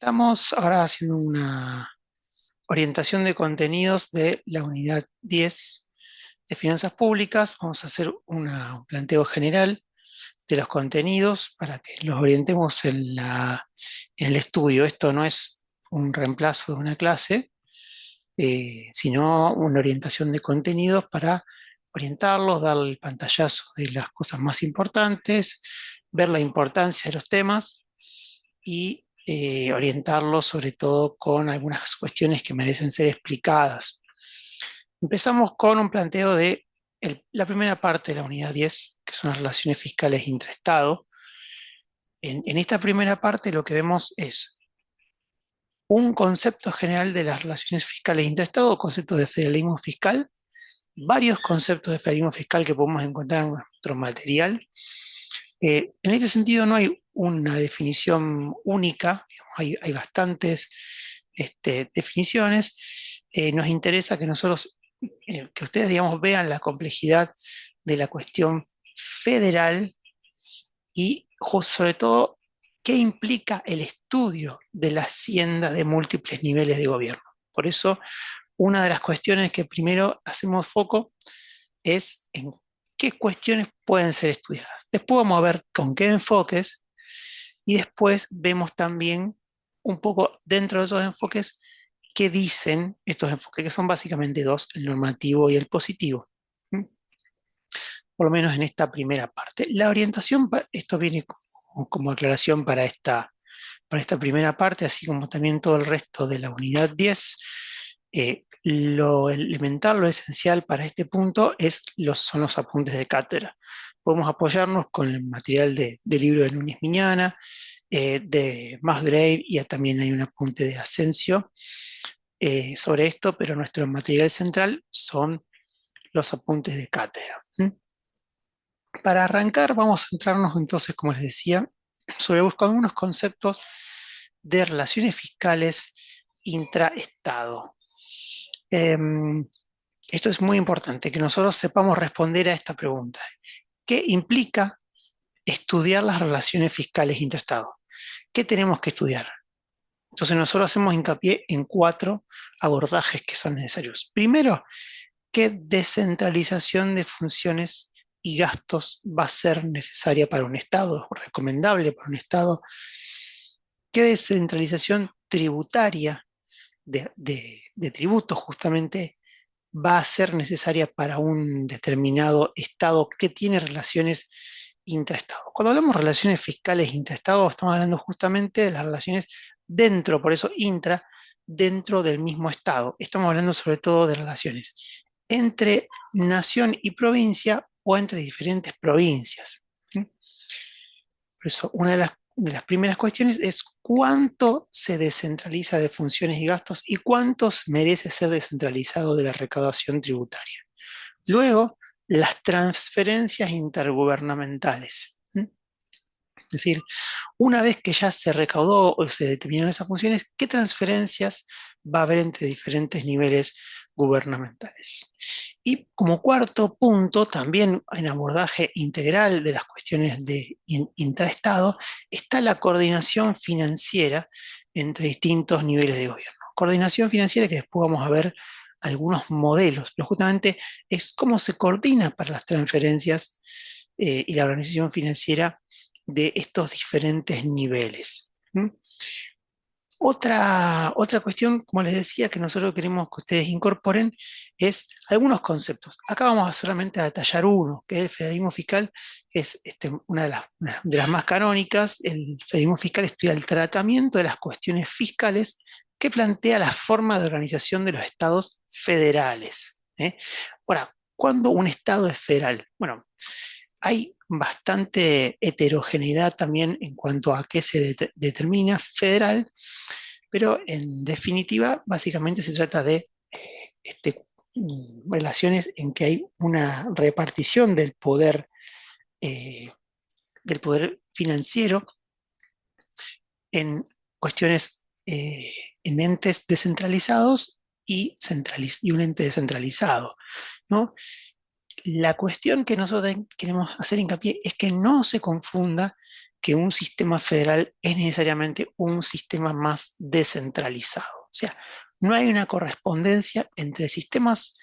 Estamos ahora haciendo una orientación de contenidos de la unidad 10 de finanzas públicas. Vamos a hacer un planteo general de los contenidos para que los orientemos en el estudio. Esto no es un reemplazo de una clase, sino una orientación de contenidos para orientarlos, darle el pantallazo de las cosas más importantes, ver la importancia de los temas y orientarlo sobre todo con algunas cuestiones que merecen ser explicadas. Empezamos con un planteo de la primera parte de la unidad 10, que son las relaciones fiscales intraestado. En esta primera parte lo que vemos es un concepto general de las relaciones fiscales intraestado, concepto de federalismo fiscal, varios conceptos de federalismo fiscal que podemos encontrar en nuestro material. En este sentido no hay una definición única, digamos, hay bastantes definiciones. Nos interesa que nosotros, que ustedes, digamos, vean la complejidad de la cuestión federal y sobre todo qué implica el estudio de la hacienda de múltiples niveles de gobierno. Por eso, una de las cuestiones que primero hacemos foco es en qué cuestiones pueden ser estudiadas. Después vamos a ver con qué enfoques y después vemos también un poco dentro de esos enfoques qué dicen estos enfoques, que son básicamente dos, el normativo y el positivo. ¿Mm? Por lo menos en esta primera parte. La orientación, esto viene como aclaración para esta primera parte, así como también todo el resto de la unidad 10. Lo elemental, lo esencial para este punto son los apuntes de cátedra. Podemos apoyarnos con el material del libro de Núñez Miñana, de Musgrave, y también hay un apunte de Asensio sobre esto, pero nuestro material central son los apuntes de cátedra. ¿Mm? Para arrancar, vamos a centrarnos entonces, como les decía, sobre buscar algunos conceptos de relaciones fiscales intraestado. Esto es muy importante, que nosotros sepamos responder a esta pregunta. ¿Qué implica estudiar las relaciones fiscales intraestado? ¿Qué tenemos que estudiar? Entonces nosotros hacemos hincapié en 4 abordajes que son necesarios. Primero, ¿qué descentralización de funciones y gastos va a ser necesaria para un Estado, recomendable para un Estado? ¿Qué descentralización tributaria de tributos justamente va a ser necesaria para un determinado Estado que tiene relaciones intraestado? Cuando hablamos de relaciones fiscales intraestado, estamos hablando justamente de las relaciones dentro, por eso intra, dentro del mismo Estado. Estamos hablando sobre todo de relaciones entre nación y provincia o entre diferentes provincias. ¿Sí? Por eso, una de las primeras cuestiones es cuánto se descentraliza de funciones y gastos y cuánto merece ser descentralizado de la recaudación tributaria. Luego, las transferencias intergubernamentales. ¿Mm? Es decir, una vez que ya se recaudó o se determinaron esas funciones, ¿qué transferencias va a haber entre diferentes niveles gubernamentales? Y como cuarto punto, también en abordaje integral de las cuestiones de intraestado, está la coordinación financiera entre distintos niveles de gobierno. Coordinación financiera que después vamos a ver algunos modelos, pero justamente es cómo se coordina para las transferencias y la organización financiera de estos diferentes niveles. ¿Mm? Otra cuestión, como les decía, que nosotros queremos que ustedes incorporen es algunos conceptos. Acá vamos a solamente a detallar uno, que es el federalismo fiscal, que es una de las más canónicas. El federalismo fiscal estudia el tratamiento de las cuestiones fiscales que plantea la forma de organización de los estados federales. ¿Eh? Ahora, ¿cuándo un estado es federal? Bueno, hay bastante heterogeneidad también en cuanto a qué se determina federal, pero en definitiva, básicamente se trata de relaciones en que hay una repartición eh, del poder financiero en cuestiones, en entes descentralizados y un ente descentralizado, ¿no? La cuestión que nosotros queremos hacer hincapié es que no se confunda que un sistema federal es necesariamente un sistema más descentralizado. O sea, no hay una correspondencia entre sistemas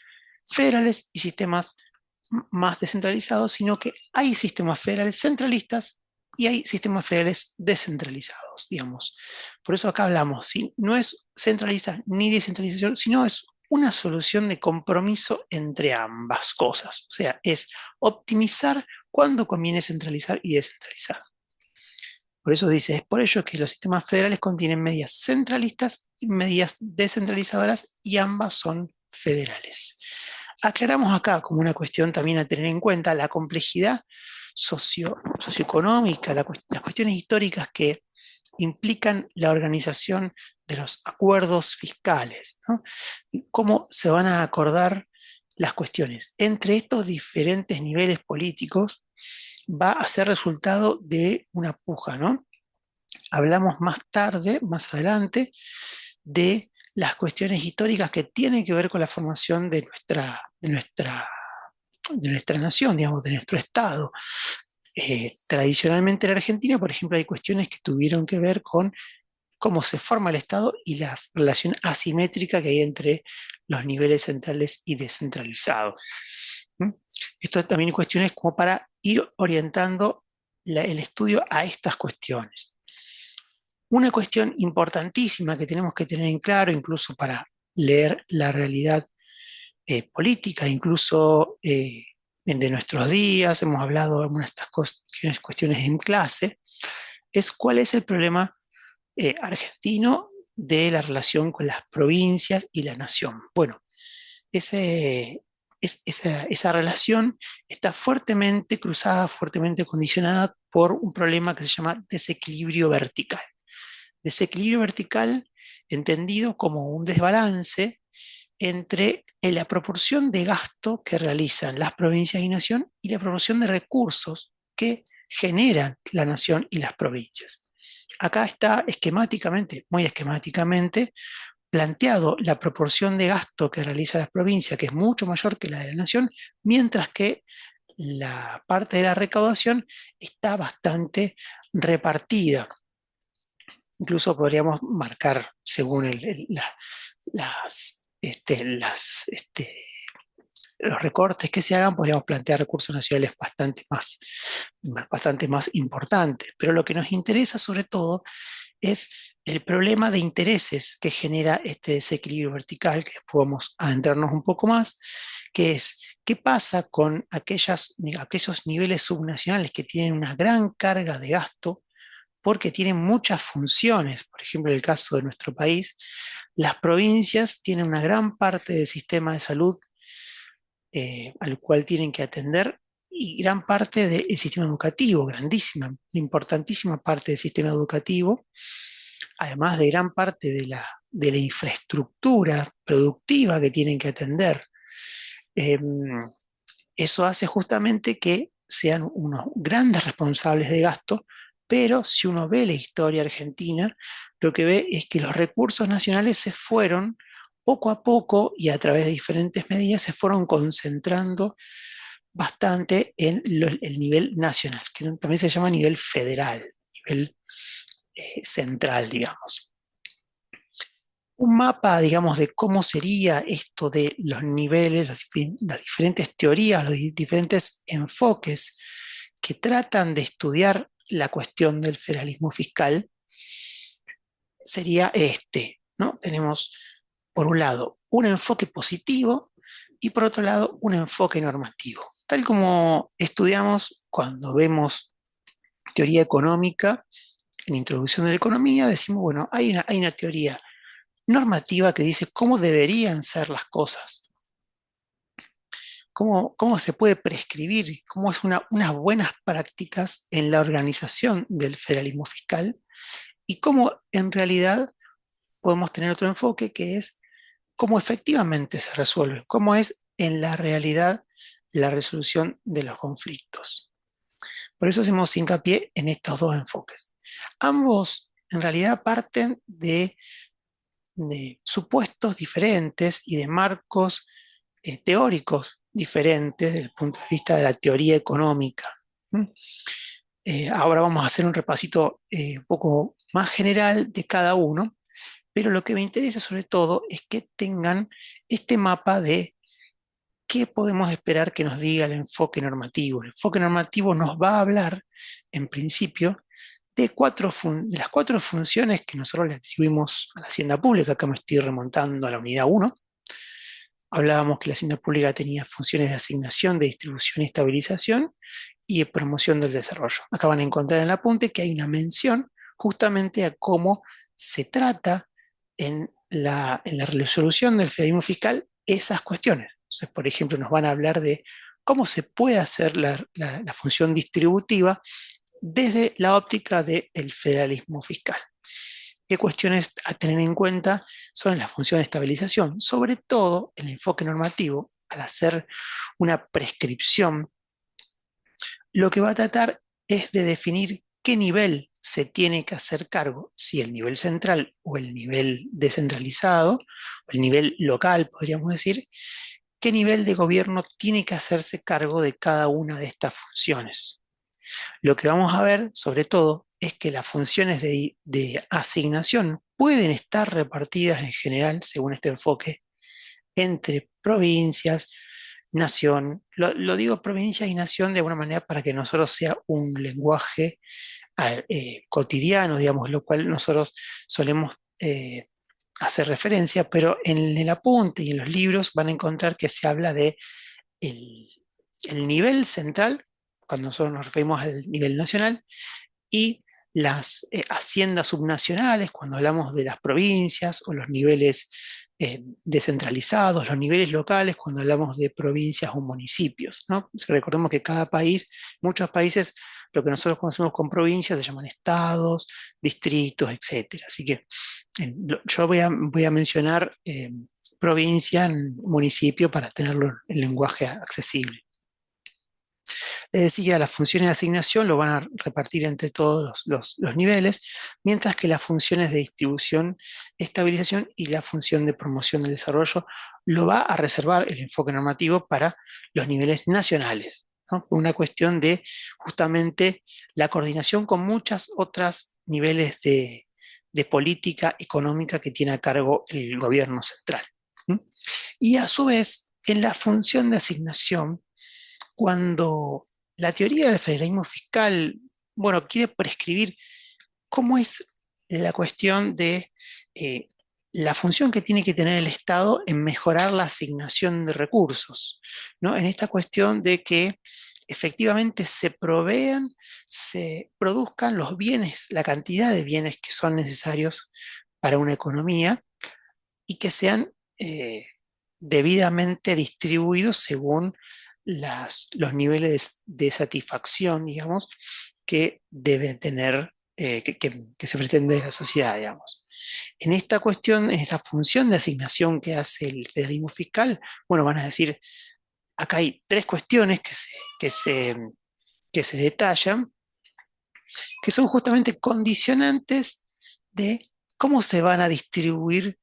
federales y sistemas más descentralizados, sino que hay sistemas federales centralistas y hay sistemas federales descentralizados, digamos. Por eso acá hablamos, ¿sí? No es centralista ni descentralización, sino es una solución de compromiso entre ambas cosas. O sea, es optimizar cuando conviene centralizar y descentralizar. Por eso dice, es por ello que los sistemas federales contienen medidas centralistas y medidas descentralizadoras y ambas son federales. Aclaramos acá como una cuestión también a tener en cuenta la complejidad socioeconómica, las cuestiones históricas que implican la organización de los acuerdos fiscales, ¿no? Cómo se van a acordar las cuestiones entre estos diferentes niveles políticos va a ser resultado de una puja, ¿no? Hablamos más tarde, más adelante, de las cuestiones históricas que tienen que ver con la formación de nuestra nación, digamos, de nuestro Estado. Tradicionalmente en Argentina, por ejemplo, hay cuestiones que tuvieron que ver con cómo se forma el Estado y la relación asimétrica que hay entre los niveles centrales y descentralizados. ¿Mm? Esto también cuestiones como para ir orientando el estudio a estas cuestiones. Una cuestión importantísima que tenemos que tener en claro, incluso para leer la realidad política, incluso de nuestros días, hemos hablado de algunas de estas cuestiones en clase, es cuál es el problema argentino de la relación con las provincias y la nación. Bueno, esa relación está fuertemente cruzada, fuertemente condicionada por un problema que se llama desequilibrio vertical. Desequilibrio vertical entendido como un desbalance entre la proporción de gasto que realizan las provincias y nación y la proporción de recursos que generan la nación y las provincias. Acá está esquemáticamente, muy esquemáticamente, planteado la proporción de gasto que realiza la provincia, que es mucho mayor que la de la nación, mientras que la parte de la recaudación está bastante repartida. Incluso podríamos marcar, según los recortes que se hagan, podríamos plantear recursos nacionales bastante más importantes. Pero lo que nos interesa sobre todo es el problema de intereses que genera este desequilibrio vertical, que después vamos a adentrarnos un poco más, que es qué pasa con aquellos niveles subnacionales que tienen una gran carga de gasto porque tienen muchas funciones. Por ejemplo, en el caso de nuestro país, las provincias tienen una gran parte del sistema de salud al cual tienen que atender y gran parte del sistema educativo, grandísima, importantísima parte del sistema educativo, además de gran parte de la infraestructura productiva que tienen que atender. Eh, Eso hace justamente que sean unos grandes responsables de gasto, pero si uno ve la historia argentina, lo que ve es que los recursos nacionales se fueron poco a poco y a través de diferentes medidas se fueron concentrando bastante en el nivel nacional, que también se llama nivel federal, nivel central, digamos. Un mapa, digamos, de cómo sería esto de los niveles, las diferentes teorías, los diferentes enfoques que tratan de estudiar la cuestión del federalismo fiscal, sería este, ¿no? Tenemos, por un lado, un enfoque positivo y por otro lado, un enfoque normativo. Tal como estudiamos cuando vemos teoría económica, en introducción de la economía, decimos, bueno, hay una teoría normativa que dice cómo deberían ser las cosas, cómo se puede prescribir, cómo es unas buenas prácticas en la organización del federalismo fiscal y cómo en realidad podemos tener otro enfoque que es cómo efectivamente se resuelve, cómo es en la realidad la resolución de los conflictos. Por eso hacemos hincapié en estos dos enfoques. Ambos en realidad parten de supuestos diferentes y de marcos teóricos diferentes desde el punto de vista de la teoría económica. ¿Mm? Ahora vamos a hacer un repasito un poco más general de cada uno, pero lo que me interesa sobre todo es que tengan este mapa de qué podemos esperar que nos diga el enfoque normativo. El enfoque normativo nos va a hablar, en principio, de las cuatro funciones que nosotros le atribuimos a la hacienda pública. Acá me estoy remontando a la unidad uno. Hablábamos que la hacienda pública tenía funciones de asignación, de distribución y estabilización y de promoción del desarrollo. Acá van a encontrar en el apunte que hay una mención justamente a cómo se trata en la resolución del federalismo fiscal esas cuestiones. Entonces, por ejemplo, nos van a hablar de cómo se puede hacer la función distributiva desde la óptica del federalismo fiscal. ¿Qué cuestiones a tener en cuenta son la función de estabilización? Sobre todo el enfoque normativo, al hacer una prescripción, lo que va a tratar es de definir qué nivel se tiene que hacer cargo, si el nivel central o el nivel descentralizado, o el nivel local, podríamos decir, qué nivel de gobierno tiene que hacerse cargo de cada una de estas funciones. Lo que vamos a ver, sobre todo, es que las funciones de asignación pueden estar repartidas en general, según este enfoque, entre provincias, nación. Lo digo provincia y nación de alguna manera para que nosotros sea un lenguaje cotidiano, digamos, lo cual nosotros solemos hacer referencia, pero en el apunte y en los libros van a encontrar que se habla de el, el nivel central, cuando nosotros nos referimos al nivel nacional, y las haciendas subnacionales, cuando hablamos de las provincias o los niveles descentralizados, los niveles locales, cuando hablamos de provincias o municipios, ¿no? Recordemos que cada país, muchos países, lo que nosotros conocemos con provincias se llaman estados, distritos, etcétera. Así que yo voy a mencionar provincia, municipio, para tenerlo en lenguaje accesible. Les decía, las funciones de asignación lo van a repartir entre todos los niveles, mientras que las funciones de distribución, estabilización y la función de promoción del desarrollo lo va a reservar el enfoque normativo para los niveles nacionales, ¿no? Una cuestión de justamente la coordinación con muchas otras niveles de política económica que tiene a cargo el gobierno central. ¿Mm? Y a su vez, en la función de asignación, cuando la teoría del federalismo fiscal, bueno, quiere prescribir cómo es la cuestión de eh, la función que tiene que tener el Estado en mejorar la asignación de recursos, ¿no? En esta cuestión de que efectivamente se provean, se produzcan los bienes, la cantidad de bienes que son necesarios para una economía y que sean debidamente distribuidos según los niveles de satisfacción, digamos, que debe tener, que se pretende de la sociedad, digamos. En esta cuestión, en esta función de asignación que hace el federalismo fiscal, bueno, van a decir, acá hay tres cuestiones que se, que se detallan, que son justamente condicionantes de cómo se van a distribuir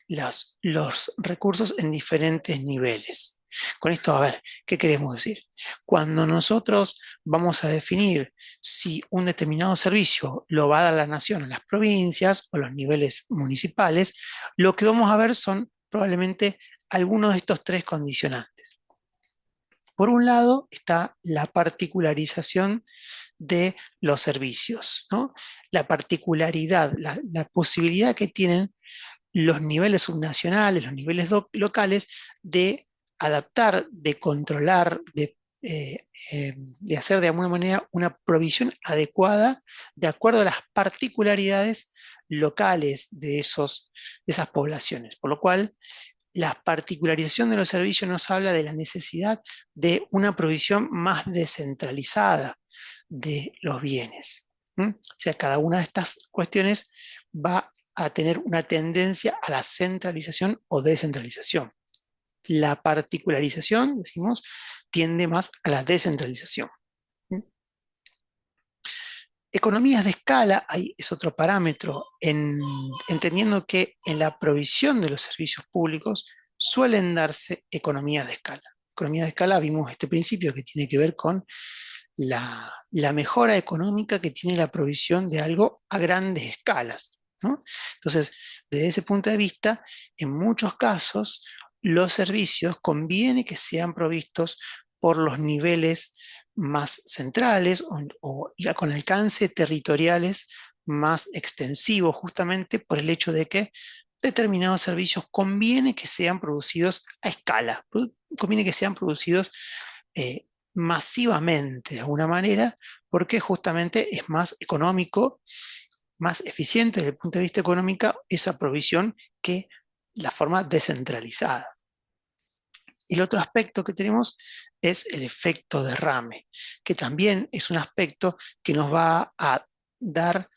los recursos en diferentes niveles. Con esto, a ver, ¿qué queremos decir? Cuando nosotros vamos a definir si un determinado servicio lo va a dar la nación a las provincias o los niveles municipales, lo que vamos a ver son probablemente algunos de estos tres condicionantes. Por un lado está la particularización de los servicios, ¿no? La particularidad, la posibilidad que tienen los niveles subnacionales, los niveles locales, de adaptar, de controlar, de hacer de alguna manera una provisión adecuada de acuerdo a las particularidades locales de esas poblaciones. Por lo cual, la particularización de los servicios nos habla de la necesidad de una provisión más descentralizada de los bienes. ¿Mm? O sea, cada una de estas cuestiones va a tener una tendencia a la centralización o descentralización. La particularización, decimos, tiende más a la descentralización. ¿Mm? Economías de escala, ahí es otro parámetro, entendiendo que en la provisión de los servicios públicos suelen darse economías de escala. Economías de escala, vimos este principio que tiene que ver con la mejora económica que tiene la provisión de algo a grandes escalas, ¿no? Entonces, desde ese punto de vista, en muchos casos, los servicios conviene que sean provistos por los niveles más centrales o ya con alcance territoriales más extensivos, justamente por el hecho de que determinados servicios conviene que sean producidos a escala, conviene que sean producidos masivamente de alguna manera, porque justamente es más económico, más eficiente desde el punto de vista económico esa provisión que la forma descentralizada. Y el otro aspecto que tenemos es el efecto derrame, que también es un aspecto que nos va a dar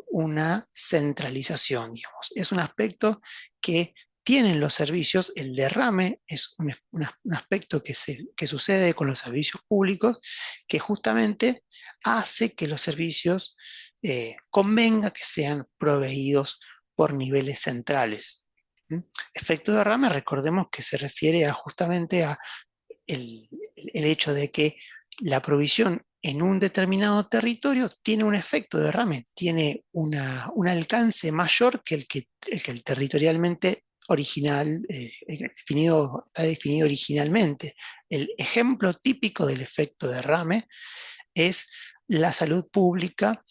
una centralización, digamos. Es un aspecto que tienen los servicios, el derrame es un aspecto que sucede con los servicios públicos, que justamente hace que los servicios convenga que sean proveídos por niveles centrales. ¿Mm? Efecto derrame, recordemos que se refiere justamente a el, el hecho de que la provisión en un determinado territorio tiene un efecto de derrame, tiene un alcance mayor que el territorialmente original, está definido originalmente. El ejemplo típico del efecto de derrame es la salud pública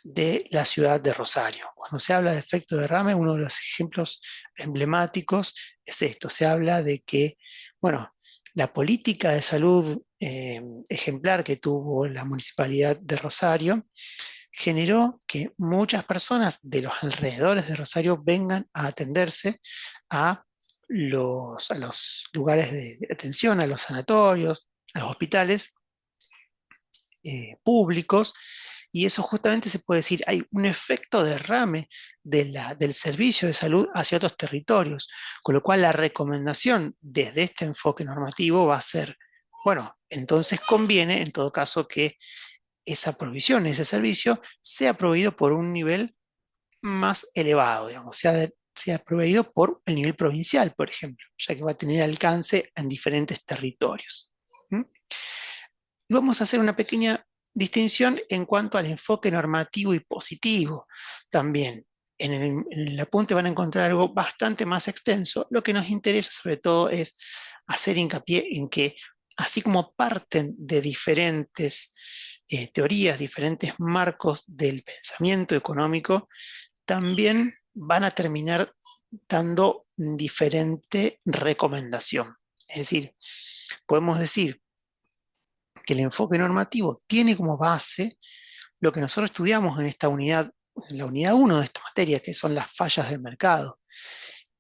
de la ciudad de Rosario. Cuando se habla de efecto derrame, uno de los ejemplos emblemáticos es esto. Se habla de que, bueno, la política de salud ejemplar que tuvo la municipalidad de Rosario generó que muchas personas de los alrededores de Rosario vengan a atenderse a a los lugares de atención, a los sanatorios, a los hospitales públicos, y eso justamente se puede decir, hay un efecto derrame del servicio de salud hacia otros territorios, con lo cual la recomendación desde este enfoque normativo va a ser, bueno, entonces conviene en todo caso que esa provisión, ese servicio, sea proveído por un nivel más elevado, digamos, sea proveído por el nivel provincial, por ejemplo, ya que va a tener alcance en diferentes territorios. ¿Mm? Vamos a hacer una pequeña distinción en cuanto al enfoque normativo y positivo también. En el apunte van a encontrar algo bastante más extenso. Lo que nos interesa sobre todo es hacer hincapié en que así como parten de diferentes teorías, diferentes marcos del pensamiento económico, también van a terminar dando diferente recomendación. Es decir, podemos decir que el enfoque normativo tiene como base lo que nosotros estudiamos en esta unidad, en la unidad uno de esta materia, que son las fallas del mercado.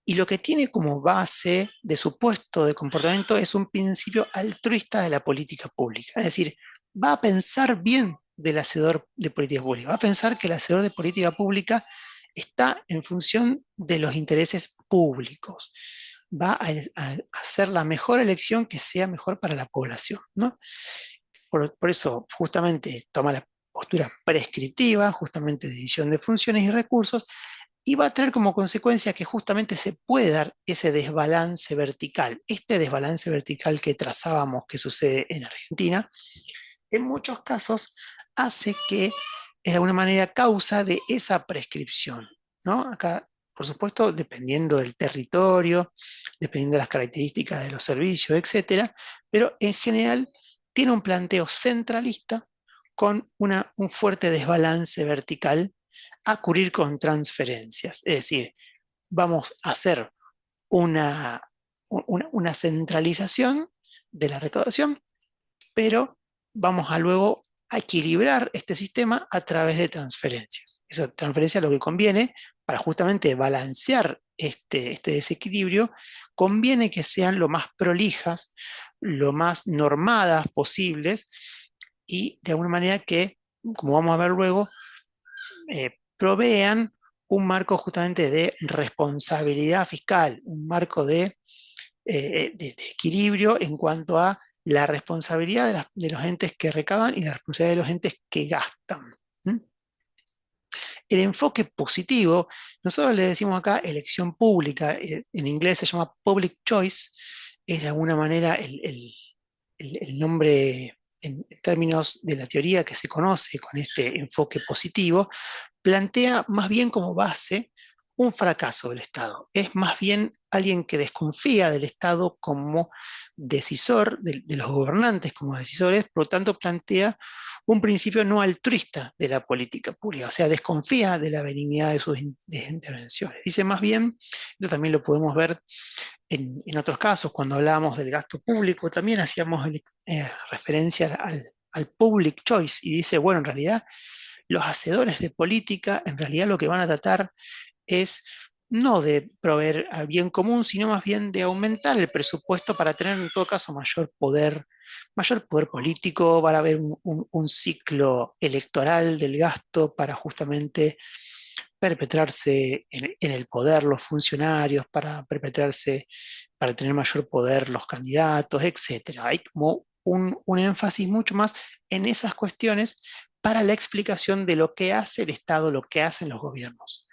Y lo que tiene como base de supuesto de comportamiento es un principio altruista de la política pública. Es decir, va a pensar bien del hacedor de política pública, va a pensar que el hacedor de política pública está en función de los intereses públicos, va a hacer la mejor elección que sea mejor para la población, ¿no? Por eso justamente toma la postura prescriptiva, justamente de división de funciones y recursos, y va a tener como consecuencia que justamente se puede dar ese desbalance vertical. Este desbalance vertical que trazábamos que sucede en Argentina, en muchos casos hace que, de alguna manera, causa de esa prescripción, ¿no? Acá, por supuesto, dependiendo del territorio, dependiendo de las características de los servicios, etcétera, pero en general tiene un planteo centralista con un fuerte desbalance vertical a cubrir con transferencias. Es decir, vamos a hacer una, una centralización de la recaudación, pero vamos a luego a equilibrar este sistema a través de transferencias. Esa transferencia lo que conviene para justamente balancear este desequilibrio, conviene que sean lo más prolijas, lo más normadas posibles y de alguna manera que, como vamos a ver luego, provean un marco justamente de responsabilidad fiscal, un marco de equilibrio en cuanto a la responsabilidad de los entes que recaban y la responsabilidad de los entes que gastan. ¿Mm? El enfoque positivo, nosotros le decimos acá elección pública, en inglés se llama public choice, es de alguna manera el nombre en términos de la teoría que se conoce con este enfoque positivo, plantea más bien como base un fracaso del Estado. Es más bien alguien que desconfía del Estado como decisor, de los gobernantes como decisores, por lo tanto plantea un principio no altruista de la política pública, o sea, desconfía de la benignidad de sus intervenciones. Dice más bien, esto también lo podemos ver en otros casos, cuando hablábamos del gasto público, también hacíamos referencia al public choice y dice, bueno, en realidad los hacedores de política en realidad lo que van a tratar es no de proveer al bien común, sino más bien de aumentar el presupuesto para tener en todo caso mayor poder político, para haber un ciclo electoral del gasto para justamente perpetrarse en el poder los funcionarios, para perpetrarse, para tener mayor poder los candidatos, etcétera. Hay como un énfasis mucho más en esas cuestiones para la explicación de lo que hace el Estado, lo que hacen los gobiernos.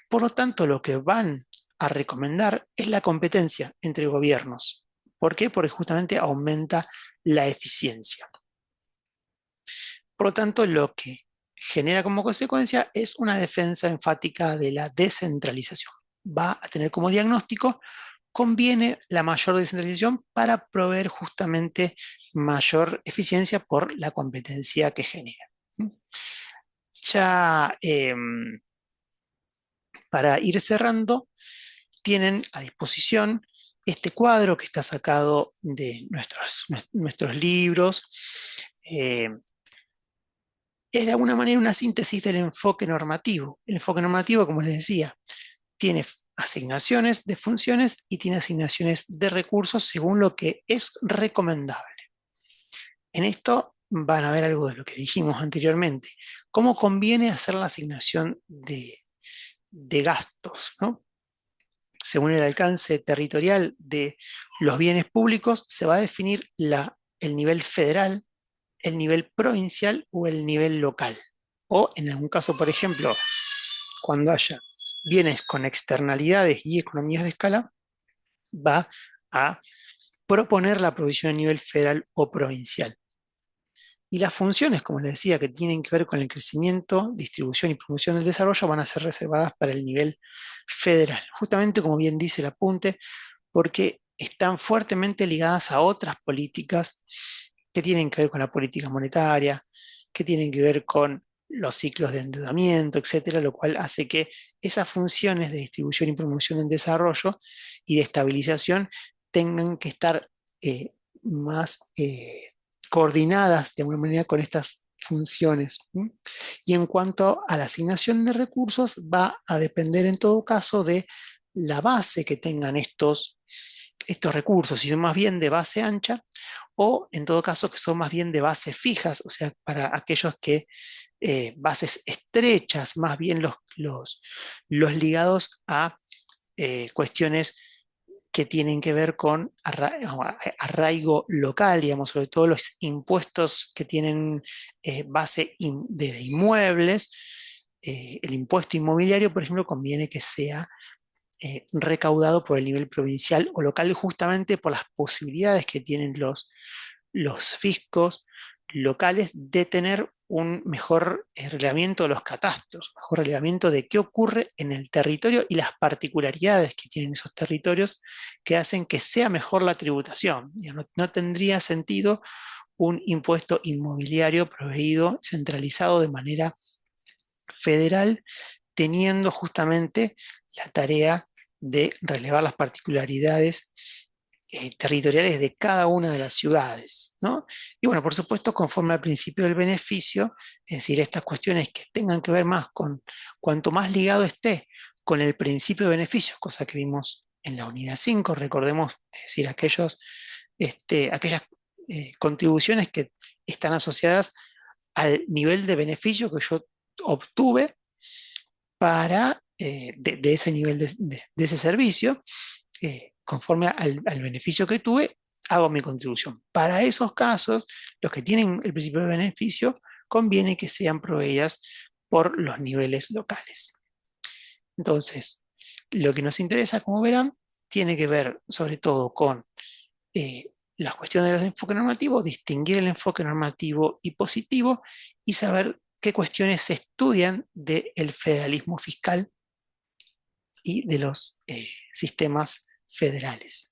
Por lo tanto, lo que van a recomendar es la competencia entre gobiernos. ¿Por qué? Porque justamente aumenta la eficiencia. Por lo tanto, lo que genera como consecuencia es una defensa enfática de la descentralización. Va a tener como diagnóstico, conviene la mayor descentralización para proveer justamente mayor eficiencia por la competencia que genera. Ya para ir cerrando, tienen a disposición este cuadro que está sacado de nuestros libros. Eh, es de alguna manera una síntesis del enfoque normativo. El enfoque normativo, como les decía, tiene asignaciones de funciones y tiene asignaciones de recursos según lo que es recomendable. En esto van a ver algo de lo que dijimos anteriormente. ¿Cómo conviene hacer la asignación de gastos, ¿no? Según el alcance territorial de los bienes públicos, se va a definir el nivel federal, el nivel provincial o el nivel local. O en algún caso, por ejemplo, cuando haya bienes con externalidades y economías de escala, va a proponer la provisión a nivel federal o provincial. Y las funciones, como les decía, que tienen que ver con el crecimiento, distribución y promoción del desarrollo, van a ser reservadas para el nivel federal. Justamente como bien dice el apunte, porque están fuertemente ligadas a otras políticas que tienen que ver con la política monetaria, que tienen que ver con los ciclos de endeudamiento, etcétera, lo cual hace que esas funciones de distribución y promoción del desarrollo y de estabilización tengan que estar más coordinadas de alguna manera con estas funciones. Y en cuanto a la asignación de recursos, va a depender en todo caso de la base que tengan estos recursos, si son más bien de base ancha o en todo caso que son más bien de bases fijas, o sea, para aquellos que bases estrechas, más bien los ligados a cuestiones que tienen que ver con arraigo local, digamos, sobre todo los impuestos que tienen base de inmuebles. El impuesto inmobiliario, por ejemplo, conviene que sea recaudado por el nivel provincial o local justamente por las posibilidades que tienen los fiscos locales de tener un mejor relevamiento de los catastros, mejor relevamiento de qué ocurre en el territorio y las particularidades que tienen esos territorios que hacen que sea mejor la tributación. No, no tendría sentido un impuesto inmobiliario proveído, centralizado de manera federal, teniendo justamente la tarea de relevar las particularidades territoriales de cada una de las ciudades, ¿no? Y bueno, por supuesto, conforme al principio del beneficio, es decir, estas cuestiones que tengan que ver más con cuanto más ligado esté con el principio de beneficio, cosa que vimos en la unidad 5, recordemos, es decir, aquellas contribuciones que están asociadas al nivel de beneficio que yo obtuve de ese nivel de ese servicio, conforme al beneficio que tuve, hago mi contribución. Para esos casos, los que tienen el principio de beneficio, conviene que sean proveídas por los niveles locales. Entonces, lo que nos interesa, como verán, tiene que ver sobre todo con las cuestiones del enfoque normativo, distinguir el enfoque normativo y positivo y saber qué cuestiones se estudian del federalismo fiscal y de los sistemas federales.